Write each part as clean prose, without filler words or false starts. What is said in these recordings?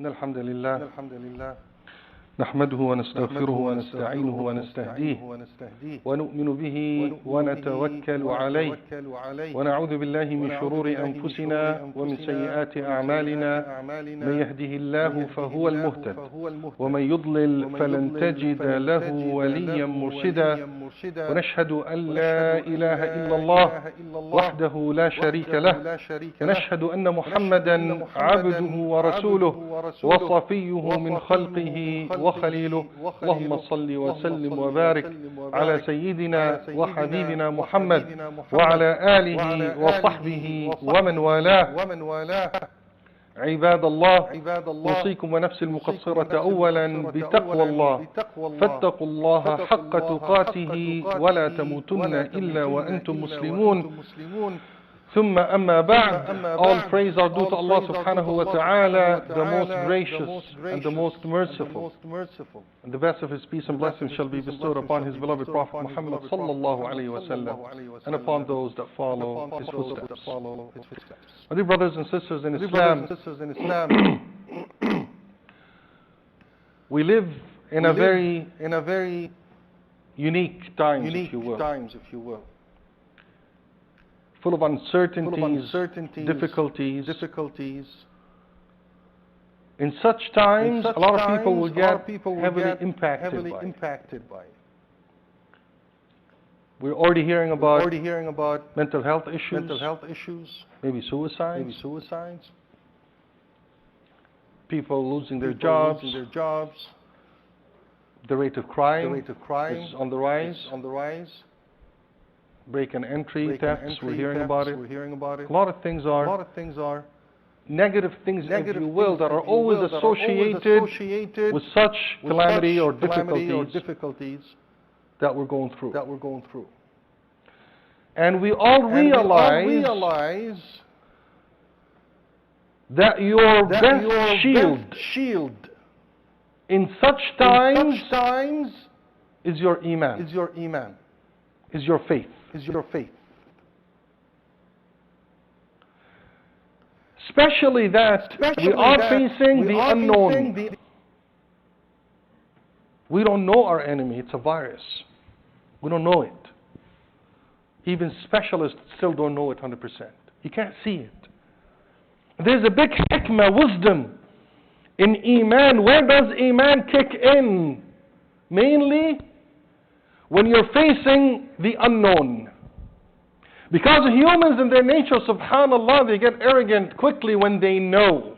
إن الحمد لله نحمده ونستغفره ونستعينه ونستهديه ونؤمن به ونتوكل عليه ونعوذ بالله من شرور أنفسنا ومن سيئات أعمالنا. من يهده الله فهو المهتد ومن يضلل فلن تجد له وليا مرشدا. ونشهد أن لا إله إلا الله وحده لا شريك له ونشهد أن محمدا عبده ورسوله وصفيه من خلقه وخليله. اللهم صل وسلم وبارك على سيدنا وحبيبنا محمد وعلى آله وصحبه ومن والاه. عباد الله، أوصيكم ونفسي المقصرة أولا بتقوى الله، فاتقوا الله حق تقاته ولا تموتن إلا وأنتم مسلمون. ثم أما بعد, all praise are due to Allah subhanahu wa ta'ala, the most gracious and the most merciful. And the best of His peace and blessings shall be bestowed upon His beloved Prophet Muhammad sallallahu alayhi wa sallam and upon those that follow His footsteps. My dear brothers and sisters in Islam, we live in a very unique times, if you will. Full of uncertainties, difficulties. In such times, a lot of people will get heavily impacted by it. We're already hearing about mental health issues, maybe suicides, people losing their jobs, the rate of crime is on the rise. Break and entry, thefts, we're hearing about it. A lot of things are negative things, if you will, that are always associated with such calamity or difficulties that we're going through. And we all realize that your best shield in such times is your iman, is your faith. Especially that we are facing the unknown. We don't know our enemy. It's a virus. We don't know it. Even specialists still don't know it 100%. You can't see it. There's a big hikmah, wisdom in iman. Where does iman kick in? Mainly when you're facing the unknown. Because humans in their nature, subhanallah, they get arrogant quickly when they know.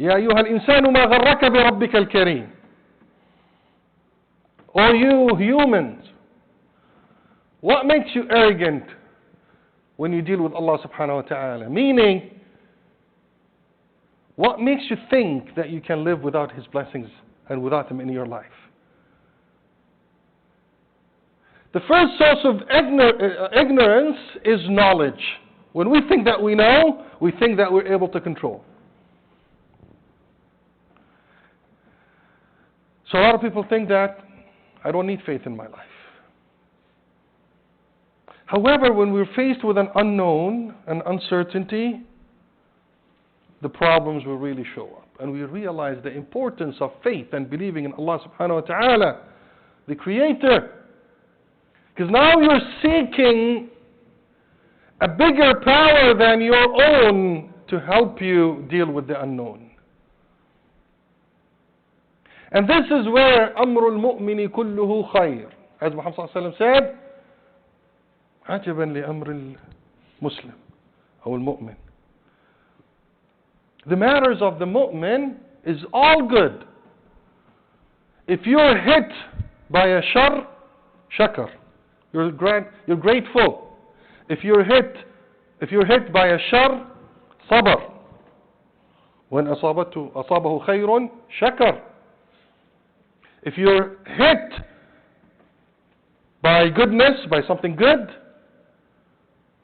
يا أيها الإنسان ما غرك بربك الكريم. O you humans, what makes you arrogant when you deal with Allah subhanahu wa ta'ala? Meaning, what makes you think that you can live without His blessings and without Him in your life? The first source of ignorance is knowledge. When we think that we know, we think that we're able to control. So a lot of people think that I don't need faith in my life. However, when we're faced with an unknown and uncertainty, the problems will really show up. And we realize the importance of faith and believing in Allah subhanahu wa ta'ala, the Creator. Because now you're seeking a bigger power than your own to help you deal with the unknown. And this is where أمر المؤمن كله خير. As Muhammad sallallahu alayhi wa sallam said, عجبا لأمر المسلم أو المؤمن. The matters of the mu'min is all good. If you're hit by a shar, shakar. You're grateful. If you're hit by a shar, sabar. When أصابه خير, shakar. If you're hit by goodness, by something good,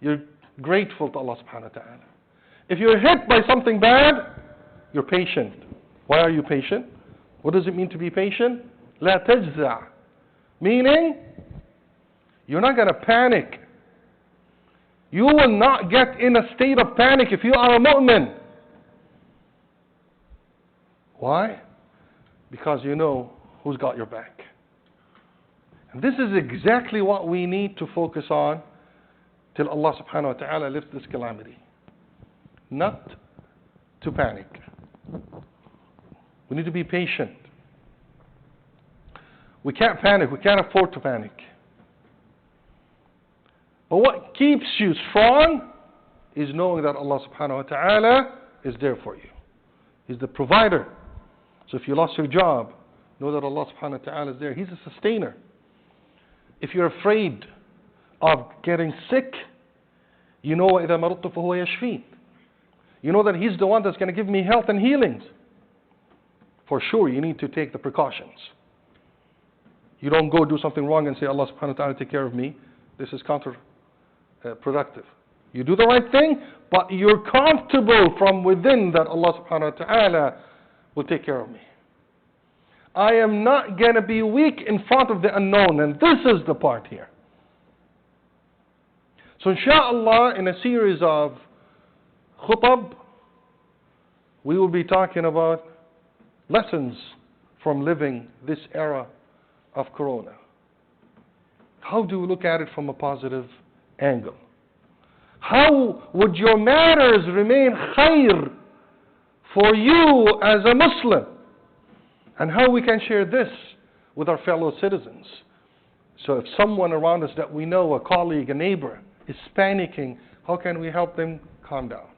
you're grateful to Allah subhanahu wa ta'ala. If you're hit by something bad, you're patient. Why are you patient? What does it mean to be patient? لا تجزع. Meaning, you're not going to panic. You will not get in a state of panic if you are a mu'min. Why? Because you know who's got your back. And this is exactly what we need to focus on till Allah subhanahu wa ta'ala lifts this calamity. Not to panic. We need to be patient. We can't panic. We can't afford to panic. But what keeps you strong is knowing that Allah subhanahu wa ta'ala is there for you. He's the provider. So if you lost your job, know that Allah subhanahu wa ta'ala is there. He's a sustainer. If you're afraid of getting sick, you know وَإِذَا مَرُضْتُ فَهُوَ يَشْفِينَ. You know that He's the one that's going to give me health and healings. For sure, you need to take the precautions. You don't go do something wrong and say, Allah subhanahu wa ta'ala take care of me. This is counterproductive. You do the right thing, but you're comfortable from within that Allah subhanahu wa ta'ala will take care of me. I am not going to be weak in front of the unknown. And this is the part here. So inshallah, in a series of khutab, we will be talking about lessons from living this era of Corona. How do we look at it from a positive angle? How would your matters remain khair for you as a Muslim? And how we can share this with our fellow citizens. So if someone around us that we know, a colleague, a neighbor, is panicking, how can we help them calm down?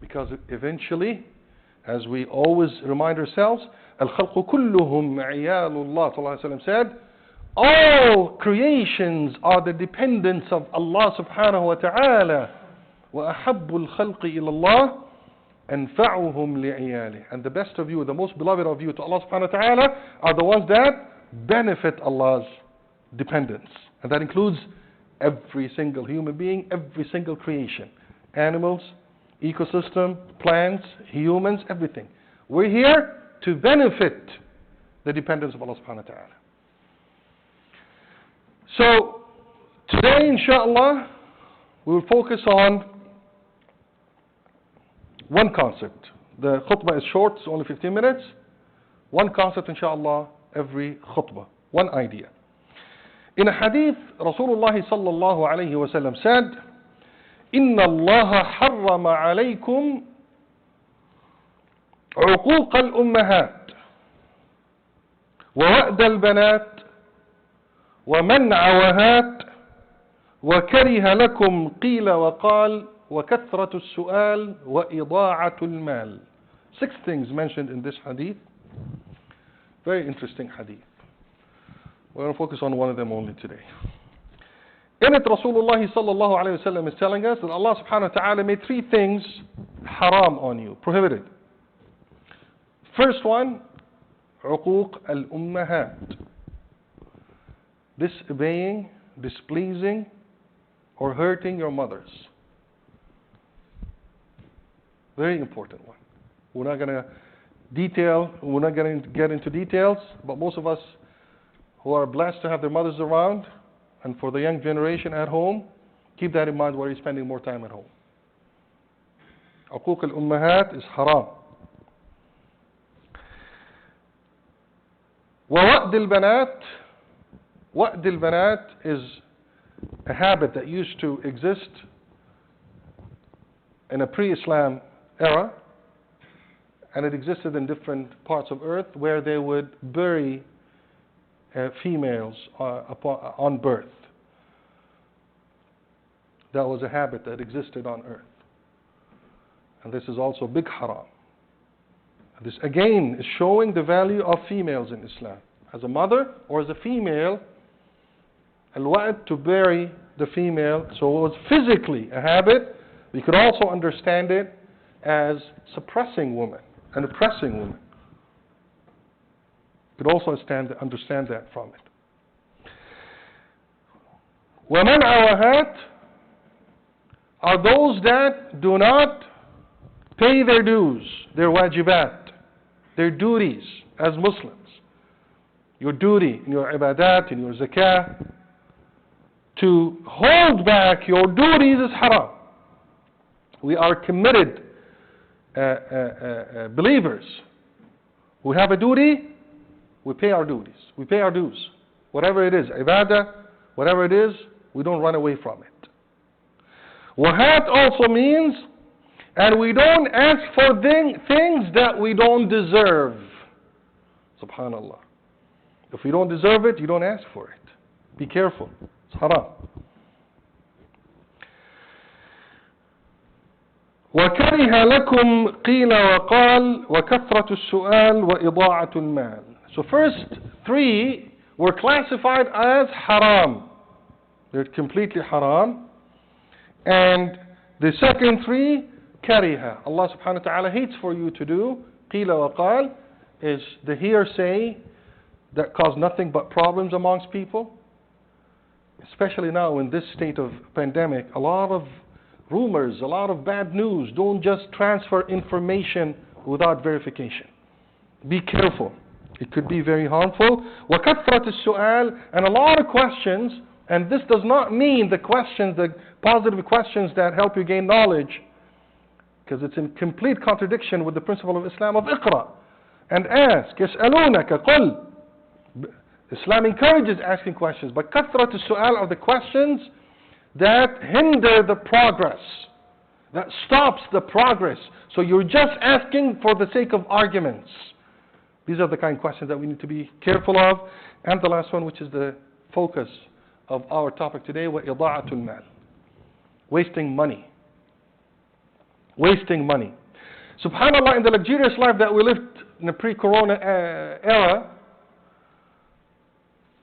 Because eventually, as we always remind ourselves, Al-Khalqu kulluhum iyalullah, Sallallahu Alaihi Wasallam said, all creations are the dependents of Allah subhanahu wa ta'ala. وَأَحَبُّ الْخَلْقِ إِلَى اللَّهِ أَنْفَعُهُمْ لِعِيَالِهِ. And the best of you, the most beloved of you to Allah subhanahu wa ta'ala are the ones that benefit Allah's dependence. And that includes every single human being, every single creation. Animals, ecosystem, plants, humans, everything. We're here to benefit the dependence of Allah subhanahu wa ta'ala. So, today inshallah, we will focus on one concept. The khutbah is short, it's only 15 minutes. One concept inshallah, every khutbah. One idea. In a hadith, Rasulullah sallallahu alayhi wa sallam said, إِنَّ اللَّهَ حَرَّمَ عَلَيْكُمْ عُقُوقَ الْأُمَّهَاتِ وَوَأْدَ الْبَنَاتِ وَمَنْعَ وَكَرِهَ لَكُمْ قِيلَ وَقَالَ وَكَثْرَةُ السُّؤَالِ وَإِضَاعَةُ الْمَالِ. 6 things mentioned in this hadith. Very interesting hadith. We're going to focus on one of them only today. In it, Rasulullah sallallahu alayhi wa sallam is telling us that Allah subhanahu wa ta'ala made 3 things haram on you, prohibited. First one, عقوق الأمهات. Disobeying, displeasing, or hurting your mothers. Very important one. We're not going to get into details, but most of us who are blessed to have their mothers around, and for the young generation at home, keep that in mind while you're spending more time at home. عقوق الأمهات is haram. ووأد البنات. وأد البنات is a habit that used to exist in a pre-Islam era, and it existed in different parts of earth where they would bury females on birth. That was a habit that existed on earth. And this is also big haram. This again is showing the value of females in Islam. As a mother or as a female, al-wa'd, to bury the female, so it was physically a habit. We could also understand it as suppressing women and oppressing women. You could also understand that from it. وَمَنْعَ are those that do not pay their dues, their wajibat, their duties as Muslims. Your duty in your ibadat, in your zakah, to hold back your duties is haram. We are committed believers. We have a duty, we pay our duties. We pay our dues. Whatever it is, ibadah, whatever it is, we don't run away from it. Wahat also means, and we don't ask for things that we don't deserve. Subhanallah. If we don't deserve it, you don't ask for it. Be careful. It's haram. وَكَرِهَ لَكُمْ قِيلَ وَقَالْ وَكَثْرَةُ السُّؤَالِ وَإِضَاعَةُ الْمَالِ. So first three were classified as haram. They're completely haram. And the second three, kariha. Allah subhanahu wa ta'ala hates for you to do. قِيلَ وَقَالْ is the hearsay that cause nothing but problems amongst people. Especially now in this state of pandemic, a lot of rumors, a lot of bad news. Don't just transfer information without verification. Be careful. It could be very harmful. وَكَثْرَةُ السُّؤَالِ, and a lot of questions, and this does not mean the questions, the positive questions that help you gain knowledge, because it's in complete contradiction with the principle of Islam of iqra, and ask. يَسْأَلُونَكَ قُلْ. Islam encourages asking questions, but كَثْرَةُ السُّؤَالِ are the questions that hinder the progress, that stops the progress. So you're just asking for the sake of arguments. These are the kind of questions that we need to be careful of. And the last one, which is the focus of our topic today, وَإِضَاعَةُ الْمَالِ. Wasting money. Wasting money. SubhanAllah, in the luxurious life that we lived in the pre-corona era,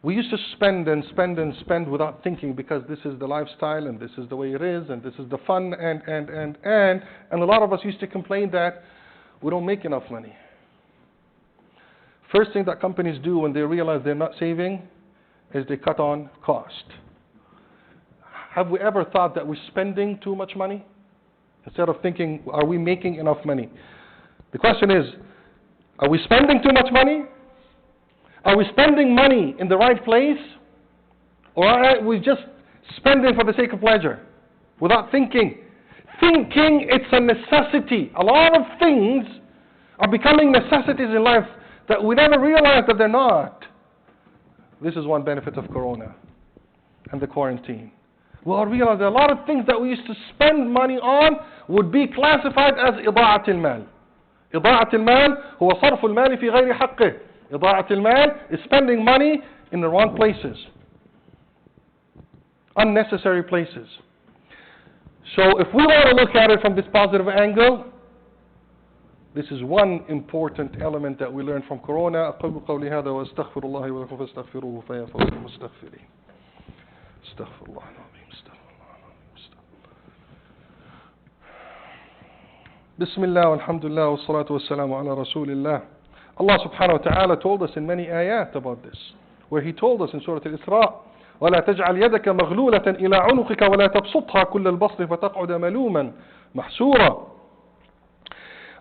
we used to spend and spend and spend without thinking, because this is the lifestyle and this is the way it is and this is the fun and a lot of us used to complain that we don't make enough money. First thing that companies do when they realize they're not saving is they cut on cost. Have we ever thought that we're spending too much money? Instead of thinking, are we making enough money? The question is, are we spending too much money? Are we spending money in the right place? Or are we just spending for the sake of pleasure, without thinking? Thinking, it's a necessity. A lot of things are becoming necessities in life that we never realize that they're not. This is one benefit of Corona and the quarantine. We'll realize that a lot of things that we used to spend money on would be classified as إضاعة المال. إضاعة المال هو صرف المال في غير حقه. إضاعة المال is spending money in the wrong places, unnecessary places. So if we want to look at it from this positive angle, this is one important element that we learn from Corona. أقول قولي هذا وأستغفر الله ولكم فاستغفروه فيا فوز المستغفرين. استغفر الله العظيم. استغفر الله العظيم. بسم الله والحمد لله والصلاة والسلام على رسول الله. Allah subhanahu wa ta'ala told us in many ayat about this, where He told us in Surah Al-Isra, وَلَا تَجْعَلْ يَدَكَ مَغْلُولَةً إِلَىٰ عُنُقِكَ وَلَا تَبْسُطْهَا كُلَّ الْبَسْطِ فَتَقْعُدَ مَلُومًا مَحْسُورًا.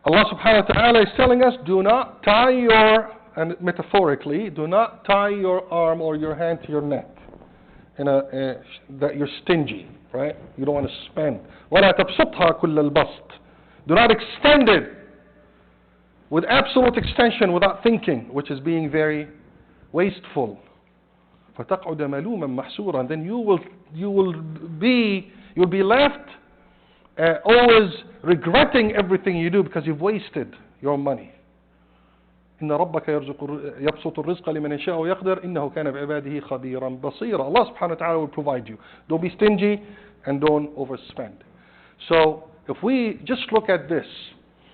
Allah subhanahu wa ta'ala is telling us, do not tie your, and metaphorically, do not tie your arm or your hand to your neck, that you're stingy, right? You don't want to spend. وَلَا تَبْسُطْهَا كُلَّ الْبَسْطِ. Do not extend it with absolute extension without thinking, which is being very wasteful. فَتَقْعُدَ مَلُومًا مَحْسُورًا. And then you'll be left always regretting everything you do because you've wasted your money. إن ربك يبسط الرزق لمن يشاء ويقدر إنه كان بعباده خبيرا بصيرا. Allah subhanahu wa ta'ala will provide you. Don't be stingy and don't overspend. So if we just look at this,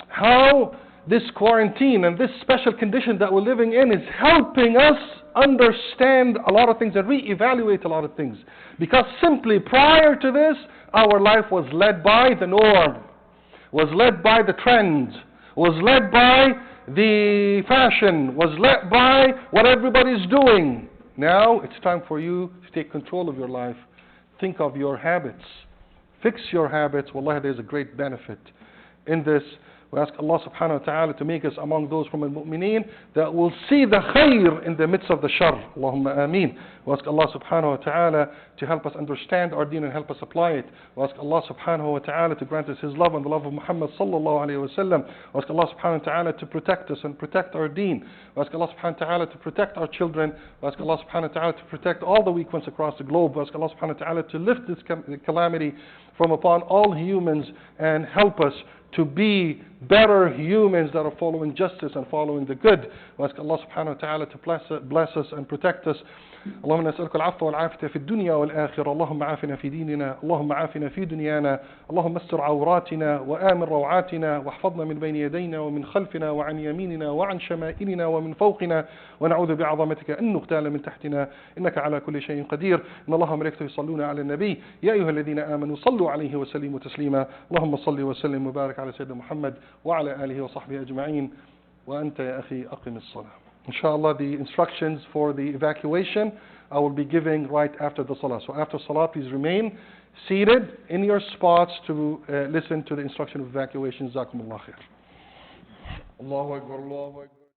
how this quarantine and this special condition that we're living in is helping us understand a lot of things and reevaluate a lot of things. Because simply prior to this, our life was led by the norm, was led by the trends, was led by the fashion, was led by what everybody's doing. Now it's time for you to take control of your life. Think of your habits. Fix your habits. Wallahi, there's a great benefit in this. We ask Allah subhanahu wa ta'ala to make us among those from al-mu'mineen that will see the khair in the midst of the shar. Allahumma ameen. We ask Allah subhanahu wa ta'ala to help us understand our deen and help us apply it. We ask Allah subhanahu wa ta'ala to grant us His love and the love of Muhammad sallallahu alayhi wa sallam. We ask Allah subhanahu wa ta'ala to protect us and protect our deen. We ask Allah subhanahu wa ta'ala to protect our children. We ask Allah subhanahu wa ta'ala to protect all the weak ones across the globe. We ask Allah subhanahu wa ta'ala to lift this calamity from upon all humans and help us to be better humans that are following justice and following the good. We ask Allah subhanahu wa ta'ala to bless us and protect us. اللهم نسألك العفو والعافية في الدنيا والآخرة. اللهم عافنا في ديننا، اللهم عافنا في دنيانا، اللهم استر عوراتنا وآمن روعاتنا، واحفظنا من بين يدينا ومن خلفنا وعن يميننا وعن شمائلنا ومن فوقنا، ونعوذ بعظمتك أن نغتال من تحتنا، إنك على كل شيء قدير. إن الله وملائكته يصلون على النبي يا أيها الذين آمنوا صلوا عليه وسلموا تسليما. اللهم صل وسلم وبارك على سيدنا محمد وعلى آله وصحبه أجمعين. وأنت يا أخي أقم الصلاة. Inshallah, the instructions for the evacuation I will be giving right after the salah. So after salah, please remain seated in your spots to listen to the instruction of evacuation. Jazakumullah khair. Allahu Akbar, Allahu Akbar.